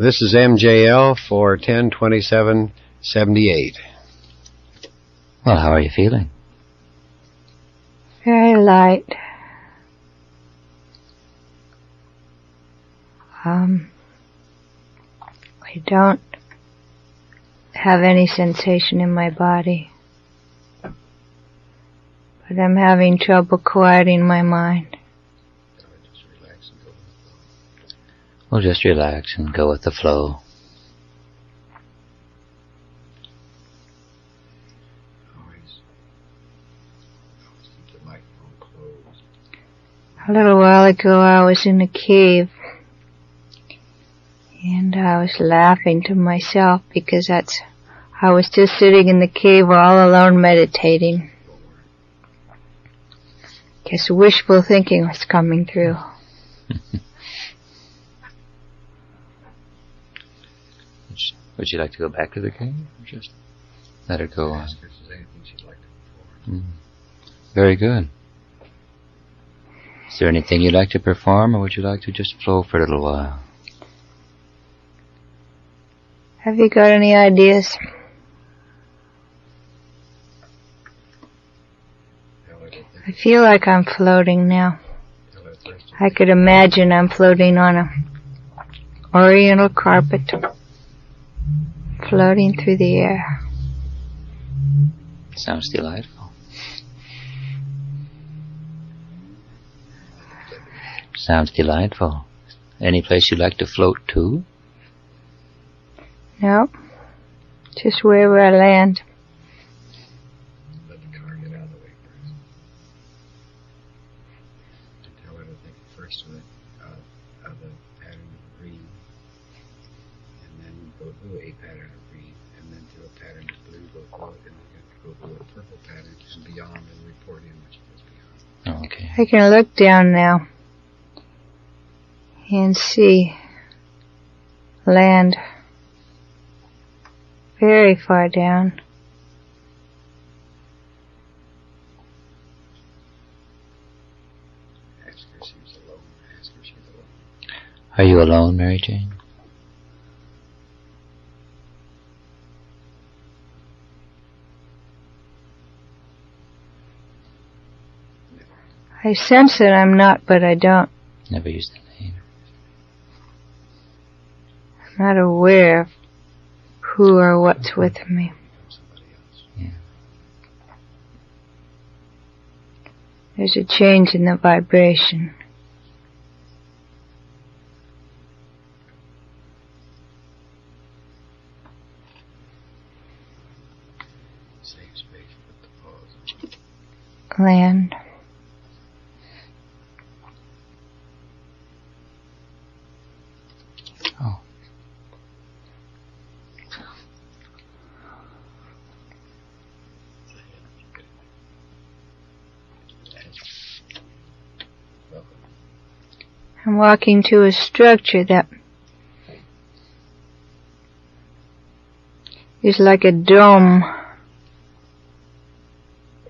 This is MJL for 10/27/78. Well, how are you feeling? Very light. I don't have any sensation in my body, but I'm having trouble quieting my mind. Well, just relax and go with the flow. A little while ago I was in a cave and I was laughing to myself because I was just sitting in the cave all alone meditating. Guess wishful thinking was coming through. Would you like to go back to the cave or just let her go on? Very good. Is there anything you'd like to perform, or would you like to just flow for a little while? Have you got any ideas? I feel like I'm floating now. I could imagine I'm floating on an oriental carpet, floating through the air. Sounds delightful. Sounds delightful. Any place you'd like to float to? No, just wherever I land. Let the car get out of the way first. And tell her to think first of the pattern of green, and then go through a pattern of green, and then to a pattern of blue, go through it, and then go through a purple pattern and beyond, and report in what goes beyond. Oh, okay. I can look down now and see land very far down. Ask her she's alone. Ask her she's alone. Are you alone, Mary Jane? I sense that I'm not, but I don't. Never use the name. I'm not aware of who or what's with me. Yeah. There's a change in the vibration. Safe space, put the pause. Land. Oh. I'm walking to a structure that is like a dome.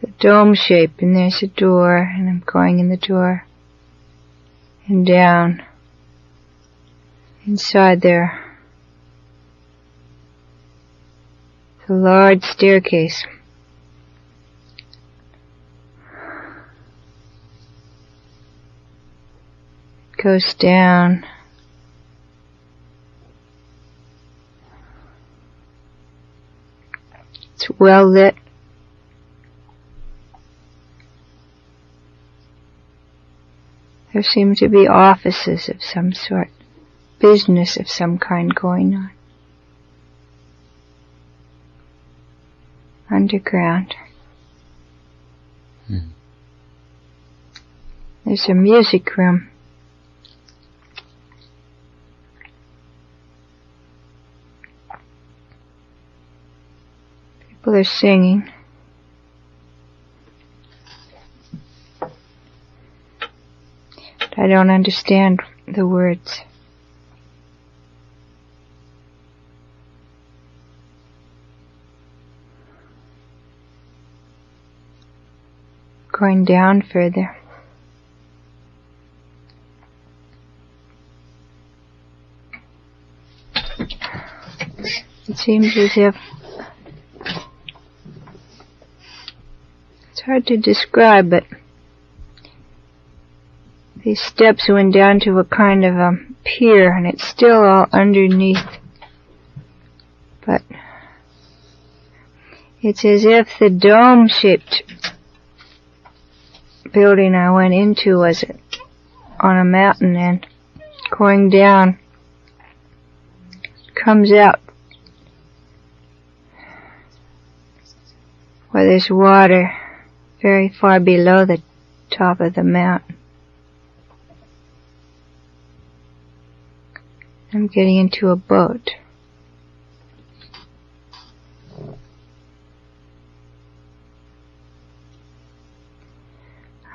A dome shape, and there's a door, and I'm going in the door. And down. Inside there. It's a large staircase. Goes down. It's well lit. There seem to be offices of some sort, business of some kind going on. Underground. There's a music room. People are singing. But I don't understand the words. Going down further. It seems as if it's hard to describe, but these steps went down to a kind of a pier, and it's still all underneath. But it's as if the dome-shaped building I went into was on a mountain, and going down comes out where there's water very far below the top of the mountain. I'm getting into a boat.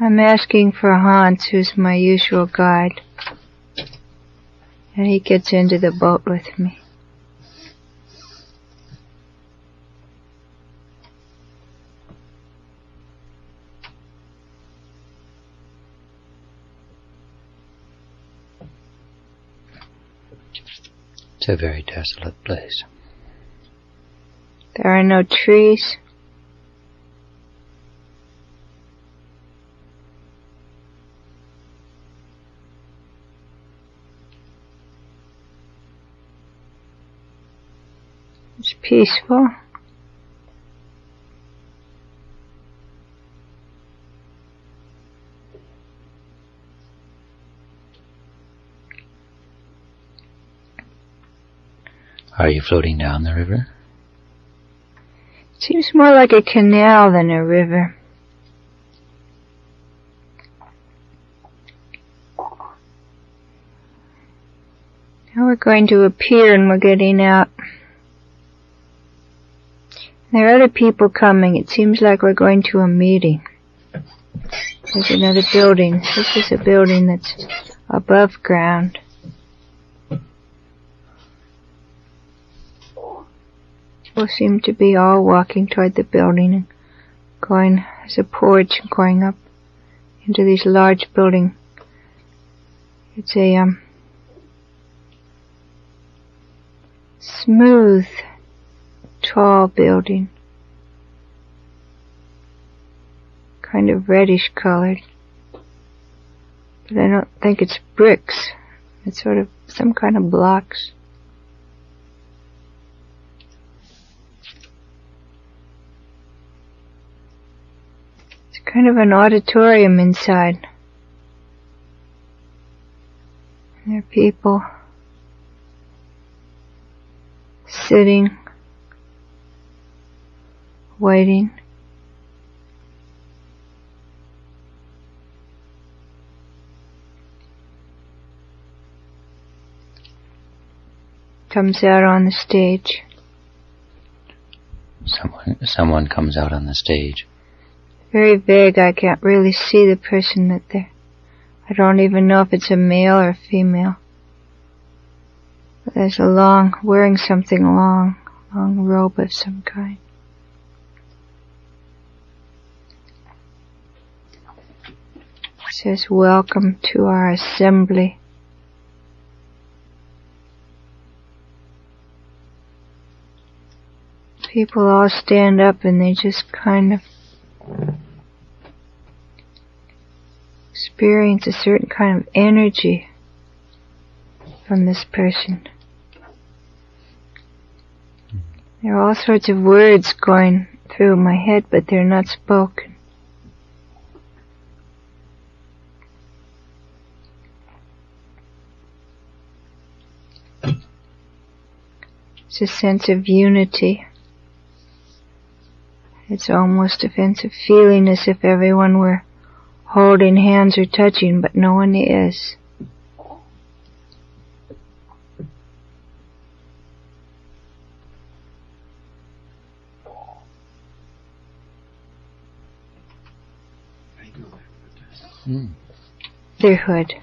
I'm asking for Hans, who's my usual guide, and he gets into the boat with me. It's a very desolate place. There are no trees. It's peaceful. Are you floating down the river? It seems more like a canal than a river. Now we're going to a pier and we're getting out. There are other people coming. It seems like we're going to a meeting. There's another building. This is a building that's above ground. People seem to be all walking toward the building and going, there's a porch and going up into this large building. It's a smooth, tall building, kind of reddish colored, but I don't think it's bricks. It's sort of some kind of blocks. It's kind of an auditorium inside. There are people sitting, waiting. Comes out on the stage. Someone comes out on the stage. Very vague. I can't really see the person that they're. I don't even know if it's a male or a female. But there's wearing something long robe of some kind. It says, "Welcome to our assembly." People all stand up and they just kind of experience a certain kind of energy from this person. There are all sorts of words going through my head, but they're not spoken. It's a sense of unity. It's almost a sense of feeling as if everyone were holding hands or touching, but no one is. Motherhood,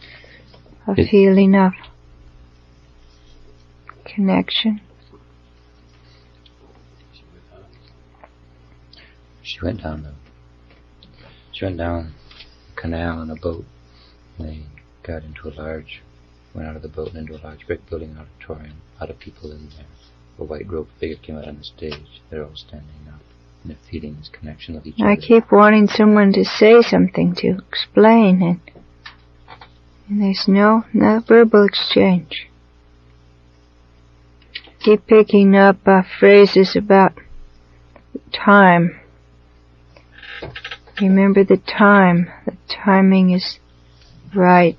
a feeling of connection. She went down the canal in a boat. And they went out of the boat and into a large brick building auditorium. A lot of people in there. a white robed figure came out on the stage. They're all standing up and they're feeling this connection with each other. I keep wanting someone to say something, to explain, and there's no verbal exchange. Keep picking up phrases about time. Remember the time. The timing is right.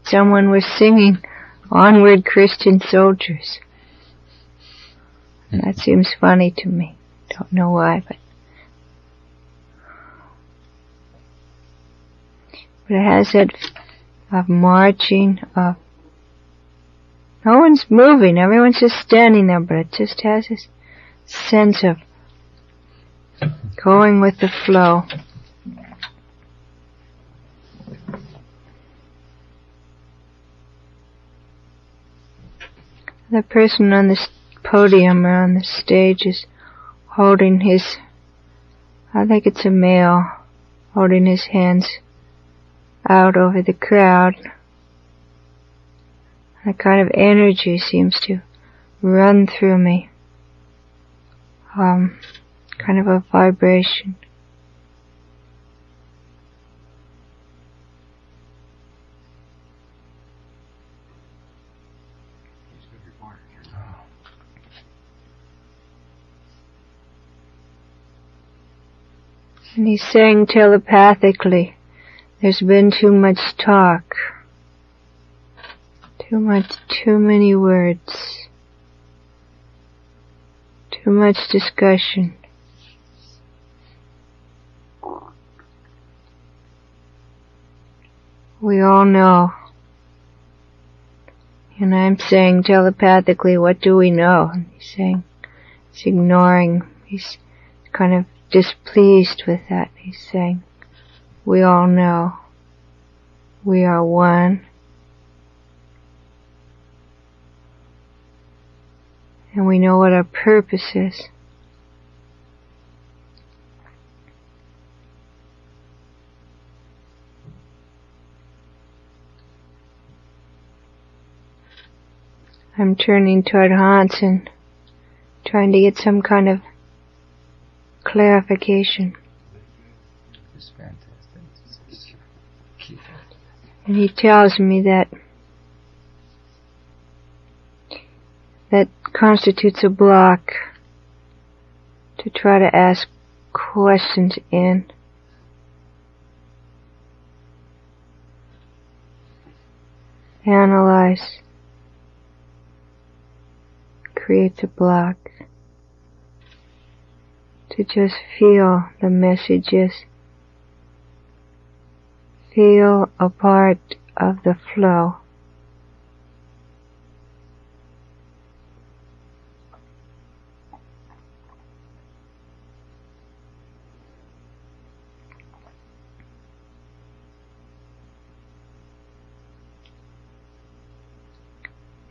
Someone was singing "Onward, Christian Soldiers." And that seems funny to me. Don't know why, but it has that of marching, of no one's moving, everyone's just standing there, but it just has this sense of going with the flow. The person on the podium or on the stage is holding his, I think it's a male, holding his hands out over the crowd. A kind of energy seems to run through me. Kind of a vibration. And he's saying telepathically, there's been too much talk. Too many words. Too much discussion. We all know. And I'm saying telepathically, what do we know? And he's saying, he's ignoring, he's kind of displeased with that. He's saying, we all know. We are one. And we know what our purpose is. I'm turning toward Hansen, trying to get some kind of clarification. It's fantastic. And he tells me that constitutes a block to try to ask questions in. Analyze. Creates a block. To just feel the messages. Feel a part of the flow.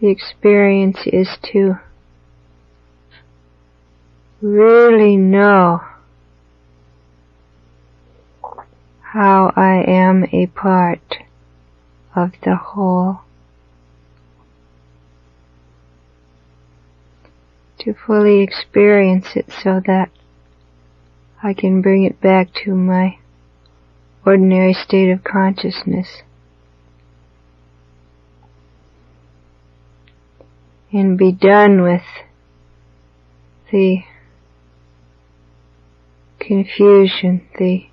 The experience is to really know how I am a part of the whole. To fully experience it so that I can bring it back to my ordinary state of consciousness. And be done with the confusion, the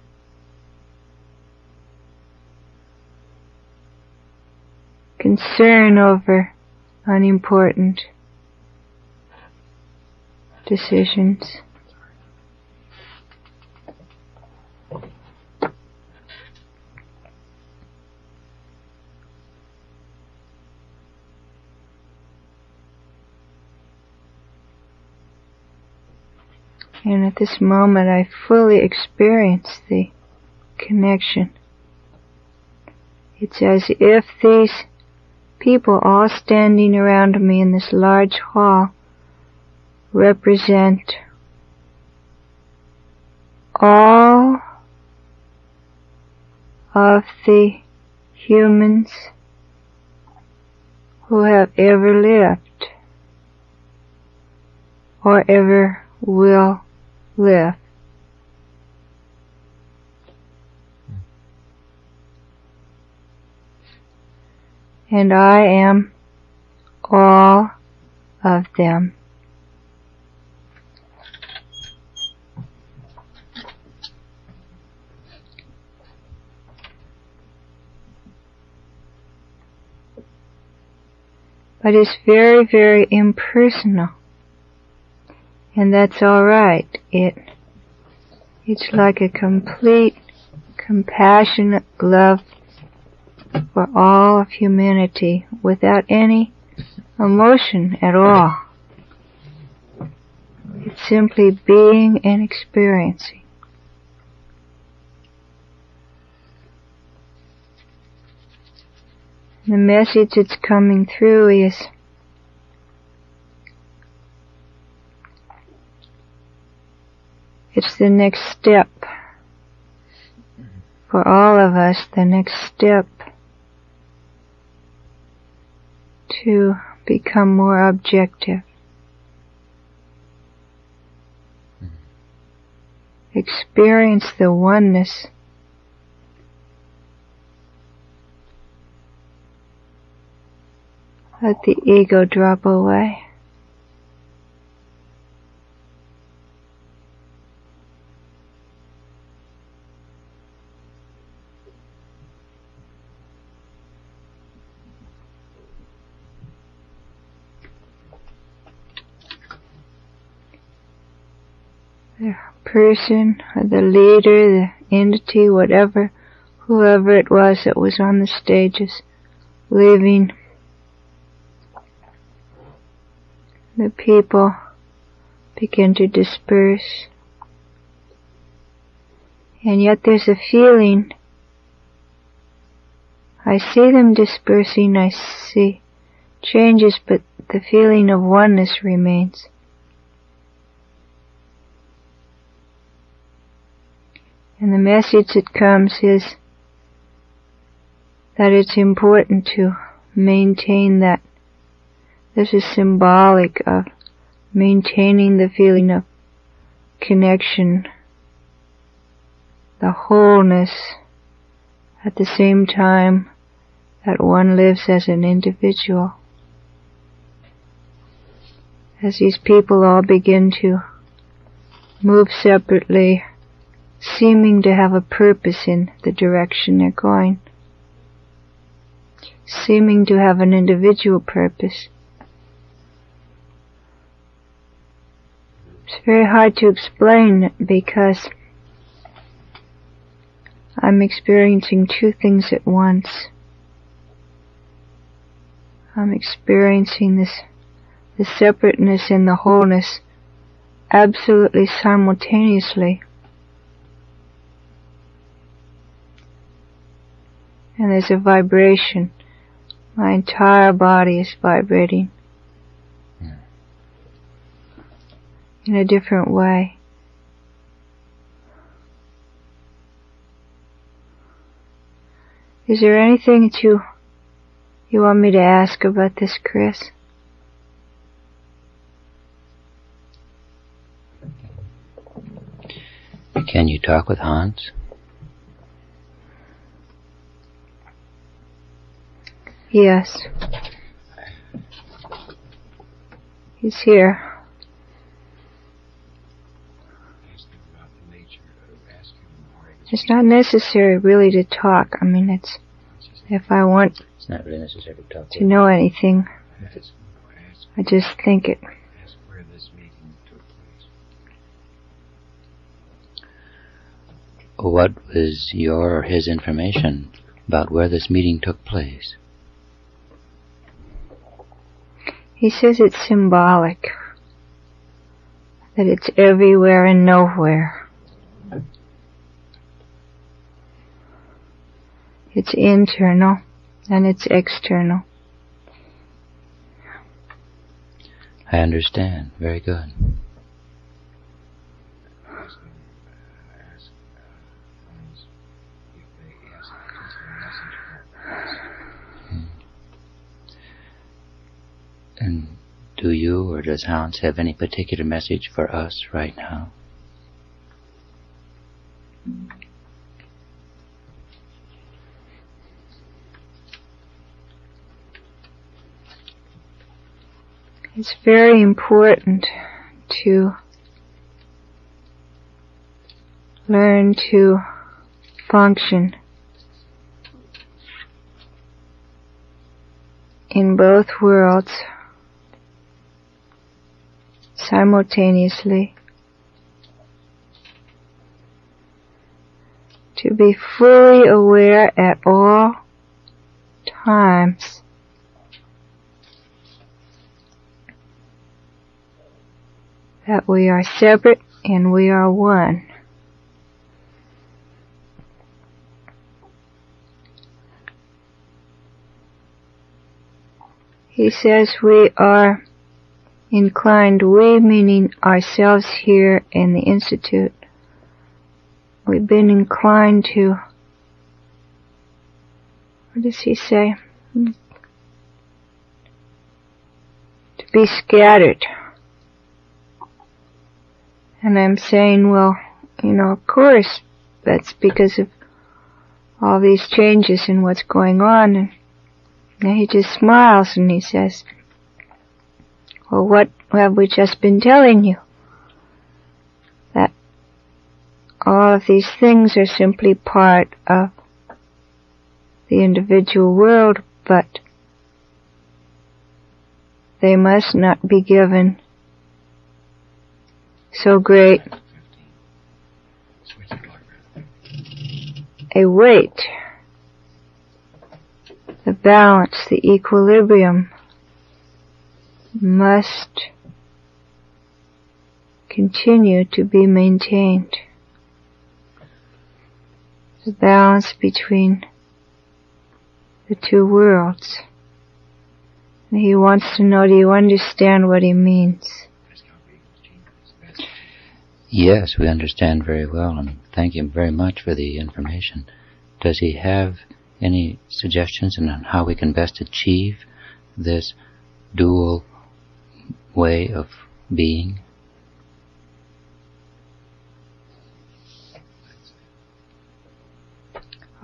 concern over unimportant decisions. And at this moment I fully experience the connection. It's as if these people all standing around me in this large hall represent all of the humans who have ever lived or ever will live. And I am all of them. But it's very, very impersonal. And that's all right. It's like a complete, compassionate love for all of humanity without any emotion at all. It's simply being and experiencing. The message that's coming through is it's the next step for all of us, the next step to become more objective. Experience the oneness let the ego drop away. The person, or the leader, the entity, whatever, whoever it was that was on the stages, leaving. The people begin to disperse. And yet there's a feeling. I see them dispersing, I see changes, but the feeling of oneness remains. And the message that comes is that it's important to maintain that. This is symbolic of maintaining the feeling of connection, the wholeness, at the same time that one lives as an individual. As these people all begin to move separately, seeming to have a purpose in the direction they're going, seeming to have an individual purpose. It's very hard to explain because I'm experiencing two things at once. I'm experiencing the separateness and the wholeness absolutely simultaneously. And there's a vibration. My entire body is vibrating in a different way. Is there anything that you want me to ask about this, Chris? Can you talk with Hans? Yes. He's here. It's not necessary really to talk. I mean, it's if I want It's not really necessary to talk to know anything, I just think it. What was your or his information about where this meeting took place? He says it's symbolic, that it's everywhere and nowhere. It's internal and it's external. I understand. Very good. And do you or does Hans have any particular message for us right now? It's very important to learn to function in both worlds simultaneously, to be fully aware at all times that we are separate and we are one. He says we are inclined, we meaning ourselves here in the Institute, we've been inclined to, what does he say? To be scattered. And I'm saying, well, of course, that's because of all these changes and what's going on. And he just smiles and he says, well, what have we just been telling you? That all of these things are simply part of the individual world, but they must not be given so great a weight. The balance, the equilibrium must continue to be maintained. The balance between the two worlds. And he wants to know, do you understand what he means? Yes, we understand very well, and thank him very much for the information. Does he have any suggestions on how we can best achieve this dual way of being?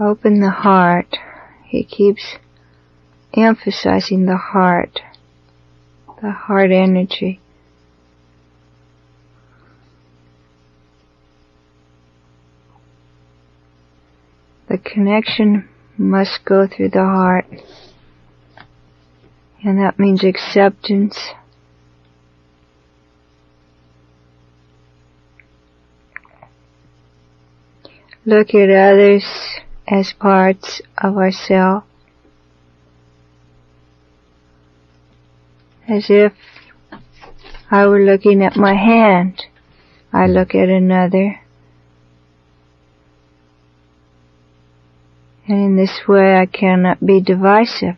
Open the heart. He keeps emphasizing the heart energy. The connection must go through the heart, and that means acceptance. Look at others as parts of ourselves, as if I were looking at my hand. I look at another, and in this way I cannot be divisive.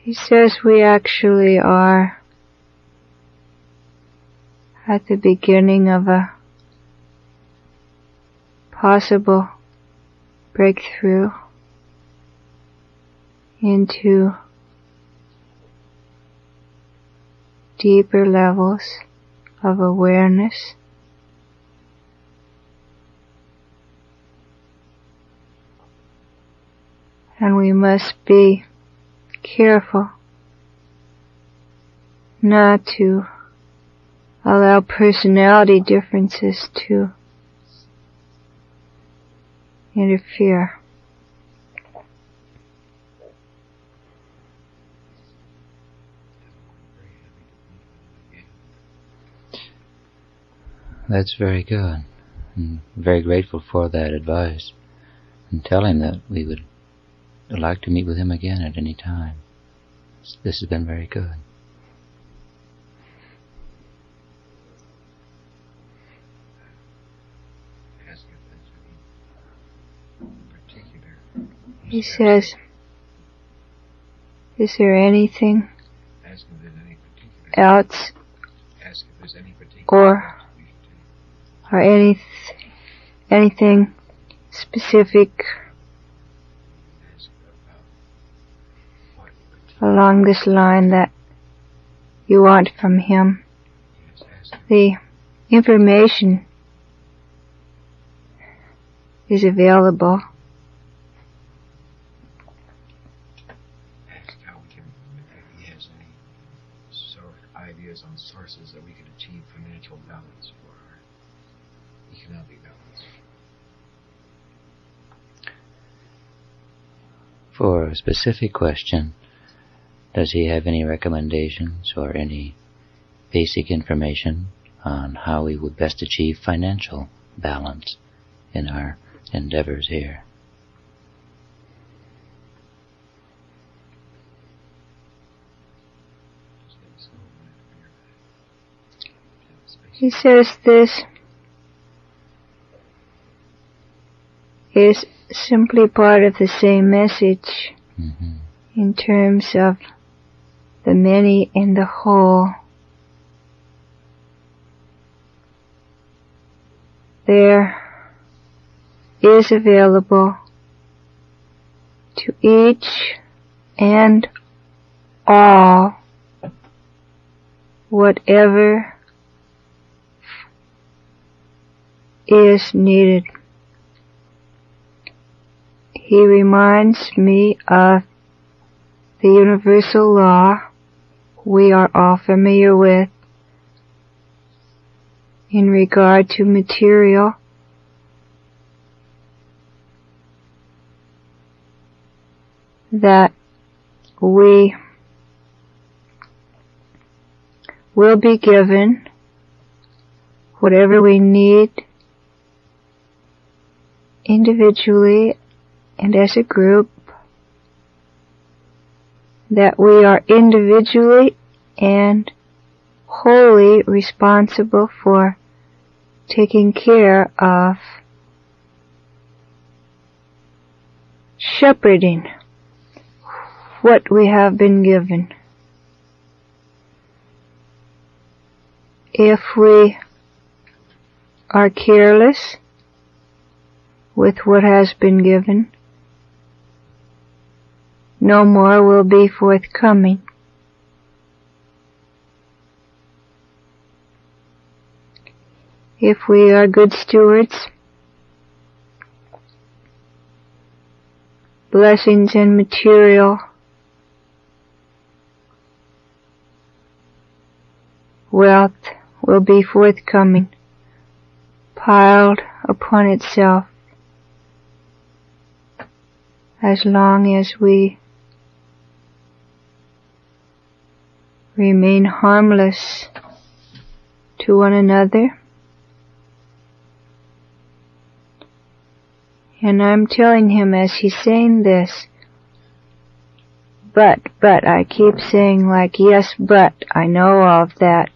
He says we actually are at the beginning of a possible breakthrough into deeper levels of awareness. And we must be careful not to allow personality differences to interfere. That's very good. I'm very grateful for that advice. And tell him that we would like to meet with him again at any time. This has been very good. He says, is there anything else or anything specific along this line that you want from him. The information is available. Ask how we can, if he has any sort of ideas on sources that we can achieve financial balance for our economic balance. For a specific question, does he have any recommendations or any basic information on how we would best achieve financial balance in our endeavors here? He says this is simply part of the same message in terms of the many and the whole. There is available to each and all whatever is needed. He reminds me of the universal law we are all familiar with in regard to material, that we will be given whatever we need individually and as a group, that we are individually and wholly responsible for taking care of shepherding what we have been given. If we are careless with what has been given, no more will be forthcoming. If we are good stewards, blessings and material wealth will be forthcoming, piled upon itself, as long as we remain harmless to one another. And I'm telling him as he's saying this, but, I keep saying like, yes, but, I know all of that.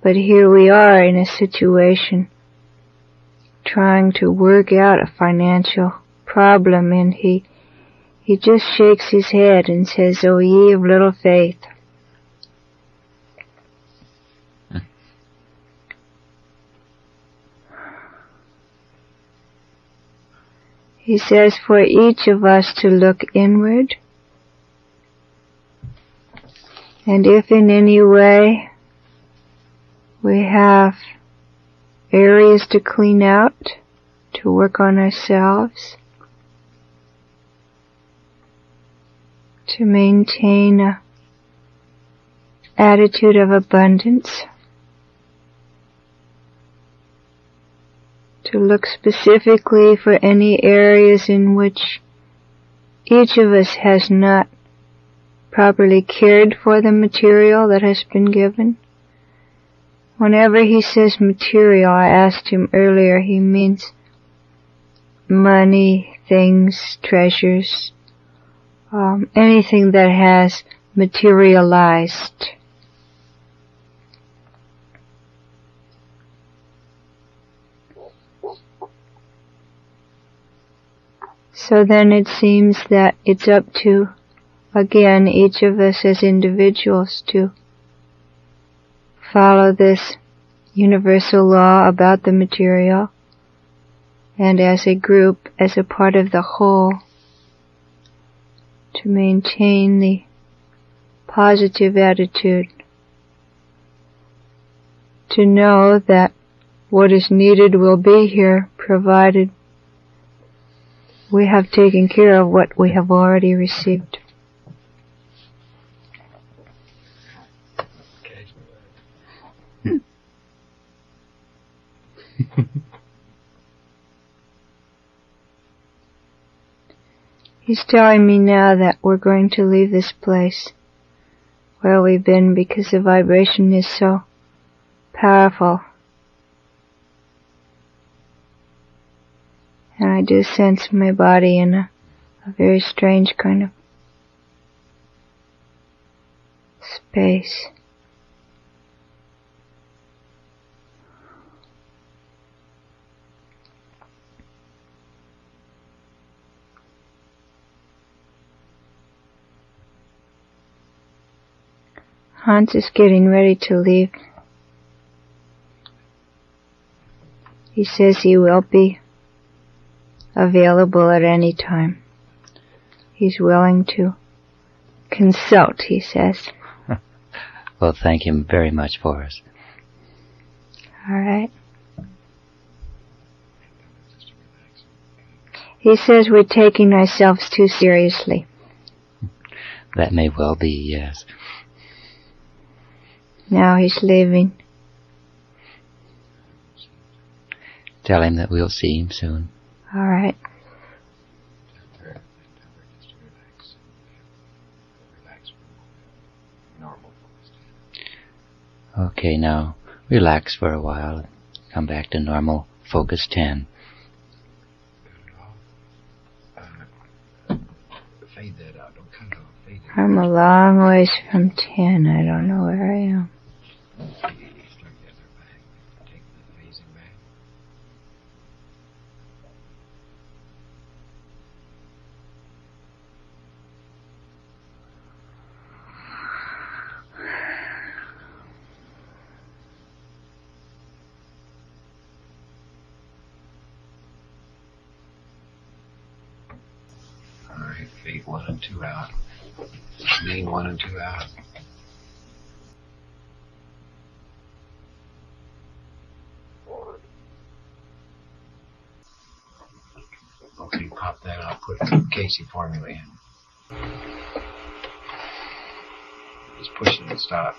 But here we are in a situation trying to work out a financial problem, and he just shakes his head and says, "O ye of little faith." He says for each of us to look inward, and if in any way we have areas to clean out, to work on ourselves, to maintain an attitude of abundance, to look specifically for any areas in which each of us has not properly cared for the material that has been given. Whenever he says material, I asked him earlier, he means money, things, treasures, anything that has materialized. So then it seems that it's up to, again, each of us as individuals to follow this universal law about the material, and as a group, as a part of the whole, to maintain the positive attitude, to know that what is needed will be here, provided we have taken care of what we have already received. He's telling me now that we're going to leave this place where we've been because the vibration is so powerful. And I do sense my body in a very strange kind of space. Hans is getting ready to leave. He says he will be available at any time. He's willing to consult, he says. Well, thank him very much for us. All right. He says we're taking ourselves too seriously. That may well be, yes. Now he's leaving. Tell him that we'll see him soon. All right. Okay, now relax for a while. Come back to normal focus 10. Fade that out. Don't cut it off. Fade it. I'm a long ways from 10. I don't know where I am. Strike the other back. Take the phasing back. Alright, fade 1 and 2 out. Lean 1 and 2 out. Okay, pop that out. Put Casey formula in. Just push it and stop.